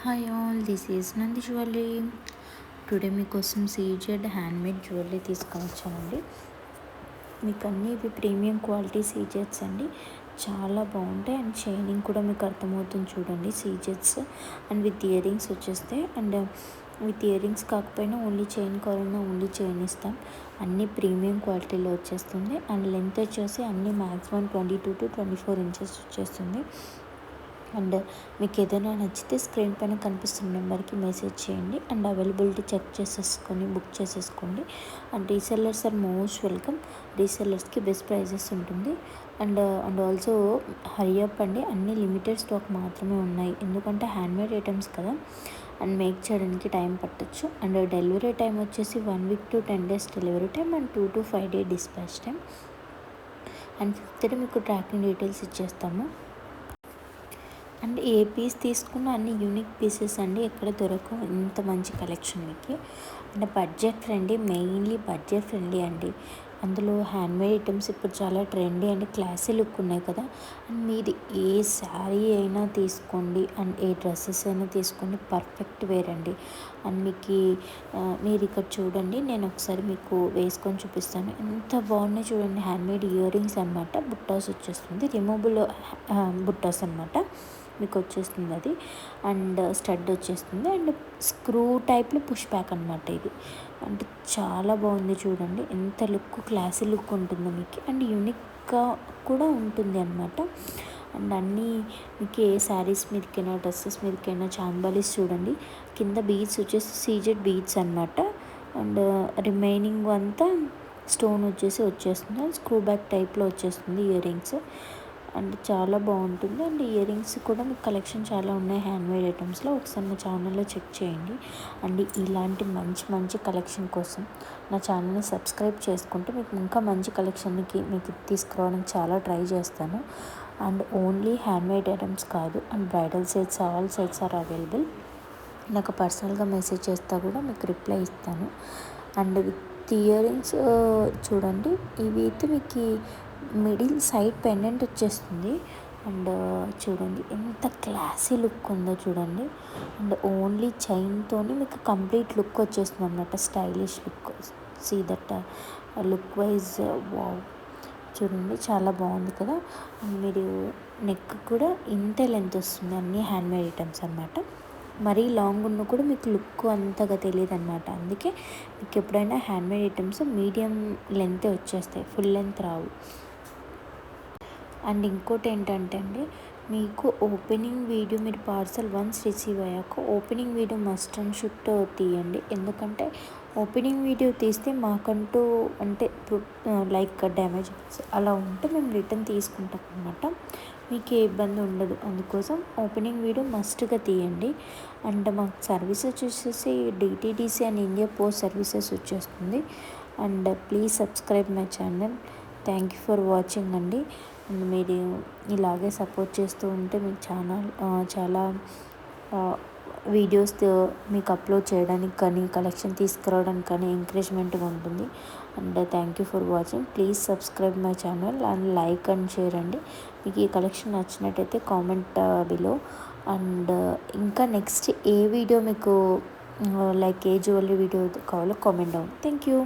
Hi all, this is Nandi jewellery. Today మీకోసం CZ handmade jewellery తీసుకొచ్చానండి. మీకు అన్నీ ఇవి ప్రీమియం క్వాలిటీ సీజెడ్స్ అండి. చాలా బాగుంటాయి అండ్ షైనింగ్ కూడా మీకు అర్థమవుతుంది చూడండి. సీజెడ్స్ అండ్ విత్ ఇయర్ రింగ్స్ వచ్చేస్తాయి. అండ్ విత్ ఇయర్ రింగ్స్ కాకపోయినా ఓన్లీ చైన్ కావాలన్నా ఓన్లీ చైన్ ఇస్తాం. అన్నీ ప్రీమియం క్వాలిటీలో వచ్చేస్తుంది. అండ్ లెంత్ వచ్చేసి అన్నీ మ్యాక్సిమం 22 to 24 ఇంచెస్ వచ్చేస్తుంది. అండ్ మీకు ఏదైనా నచ్చితే స్క్రీన్ పైన కనిపిస్తున్న నెంబర్కి మెసేజ్ చేయండి అండ్ అవైలబిలిటీ చెక్ చేసేసుకొని బుక్ చేసేసుకోండి. And resellers are most welcome. రీసెల్లర్స్కి బెస్ట్ ప్రైజెస్ ఉంటుంది. అండ్ ఆల్సో హరియప్ అండి, అన్ని లిమిటెడ్ స్టాక్ మాత్రమే ఉన్నాయి. ఎందుకంటే హ్యాండ్మేడ్ ఐటమ్స్ కదా అండ్ మేక్ చేయడానికి టైం పట్టచ్చు. అండ్ డెలివరీ టైం వచ్చేసి 1 week to 10 days delivery time and 2 to 5 day dispatch time. And 5th day మీకు ట్రాకింగ్ డీటెయిల్స్ ఇచ్చేస్తాము. అండ్ ఏ పీస్ తీసుకున్న అన్ని యూనిక్ పీసెస్ అండి, ఎక్కడ దొరకవు ఇంత మంచి కలెక్షన్ మీకు. And budget friendly, mainly budget friendly అండి. అందులో హ్యాండ్మేడ్ ఐటమ్స్ ఇప్పుడు చాలా ట్రెండీ అండ్ క్లాసీ లుక్ ఉన్నాయి కదా. అండ్ మీది ఏ శారీ అయినా తీసుకోండి అండ్ ఏ డ్రెస్సెస్ అయినా తీసుకోండి, పర్ఫెక్ట్ వేర్ అండి. అండ్ మీకు మీరు ఇక్కడ చూడండి, నేను ఒకసారి మీకు వేసుకొని చూపిస్తాను. ఎంత బాగున్నాయి చూడండి. హ్యాండ్మేడ్ ఇయర్ రింగ్స్ అనమాట, బుట్టాస్ వచ్చేస్తుంది, రిమూవబుల్ బుట్టాస్ అనమాట మీకు వచ్చేస్తుంది అది. అండ్ స్టడ్ వచ్చేస్తుంది అండ్ స్క్రూ టైప్లో పుష్ బ్యాక్ అనమాట ఇది. అంటే చాలా బాగుంది చూడండి, ఎంత లుక్ క్లాసీ లుక్ ఉంటుందో మీకు. అండ్ యూనిక్గా కూడా ఉంటుంది అనమాట. అండ్ అన్నీ మీకు ఏ శారీస్ మీదకైనా డ్రెస్సెస్ మీదకైనా చాంబాలీస్ చూడండి. కింద బీడ్స్ వచ్చేసి సీజెడ్ బీడ్స్ అనమాట. అండ్ రిమైనింగ్ అంతా స్టోన్ వచ్చేస్తుంది. స్క్రూ బ్యాక్ టైప్లో వచ్చేస్తుంది ఇయర్ రింగ్స్. అండ్ చాలా బాగుంటుంది. అండ్ ఇయర్ రింగ్స్ కూడా మీకు కలెక్షన్ చాలా ఉన్నాయి హ్యాండ్మేడ్ ఐటమ్స్లో. ఒకసారి నా ఛానల్లో చెక్ చేయండి. అండ్ ఇలాంటి మంచి మంచి కలెక్షన్ కోసం నా ఛానల్ని సబ్స్క్రైబ్ చేసుకుంటే మీకు ఇంకా మంచి కలెక్షన్కి మీకు తీసుకురావడానికి చాలా ట్రై చేస్తాను. అండ్ ఓన్లీ హ్యాండ్మేడ్ ఐటమ్స్ కాదు, and bridal sets, all sets are available. నాకు పర్సనల్గా మెసేజ్ చేస్తా కూడా మీకు రిప్లై ఇస్తాను. అండ్ విత్ ఇయర్ రింగ్స్ చూడండి, ఇవి అయితే మీకు మిడిల్ సైడ్ పెండెంట్ వచ్చేస్తుంది. అండ్ చూడండి ఎంత క్లాసీ లుక్ ఉందో చూడండి. అండ్ ఓన్లీ చైన్తో మీకు కంప్లీట్ లుక్ వచ్చేస్తుంది అన్నమాట, stylish look. See that look wise wow, చూడండి చాలా బాగుంది కదా. అండ్ మీరు నెక్ కూడా ఇంతే లెంత్ వస్తుంది, అన్నీ హ్యాండ్మేడ్ ఐటమ్స్ అనమాట. మరీ లాంగ్ ఉన్న కూడా మీకు లుక్ అంతగా తెలియదు అనమాట. అందుకే మీకు ఎప్పుడైనా హ్యాండ్మేడ్ ఐటమ్స్ మీడియం లెంతే వచ్చేస్తాయి, ఫుల్ లెంత్ రావు. అండ్ ఇంకోటి ఏంటంటే అండి, మీకు ఓపెనింగ్ వీడియో మీరు పార్సల్ వన్స్ రిసీవ్ అయ్యాక opening video must and should తీయండి. ఎందుకంటే ఓపెనింగ్ వీడియో తీస్తే మాకంటూ అంటే లైక్ డ్యామేజ్ అలా ఉంటే మేము రిటర్న్ తీసుకుంటాం అనమాట. మీకు ఏ ఇబ్బంది ఉండదు. అందుకోసం ఓపెనింగ్ వీడియో మస్ట్గా తీయండి. అండ్ మాకు సర్వీసెస్ వచ్చేసి DTDC and India post services వచ్చేస్తుంది. And please subscribe my channel. Thank you for watching అండి. అండ్ మీరు ఇలాగే సపోర్ట్ చేస్తూ ఉంటే మీకు చాలా వీడియోస్ మీకు అప్లోడ్ చేయడానికి కానీ కలెక్షన్ తీసుకురావడానికి కానీ ఎంకరేజ్మెంట్గా ఉంటుంది. And thank you for watching. Please subscribe my channel and like and share అండి. మీకు ఈ కలెక్షన్ నచ్చినట్టయితే కామెంట్ బిలో. అండ్ ఇంకా నెక్స్ట్ ఏ వీడియో మీకు లైక్ ఏ జ్యువెలరీ వీడియో కావాలో కామెంట్ డౌన్. Thank you.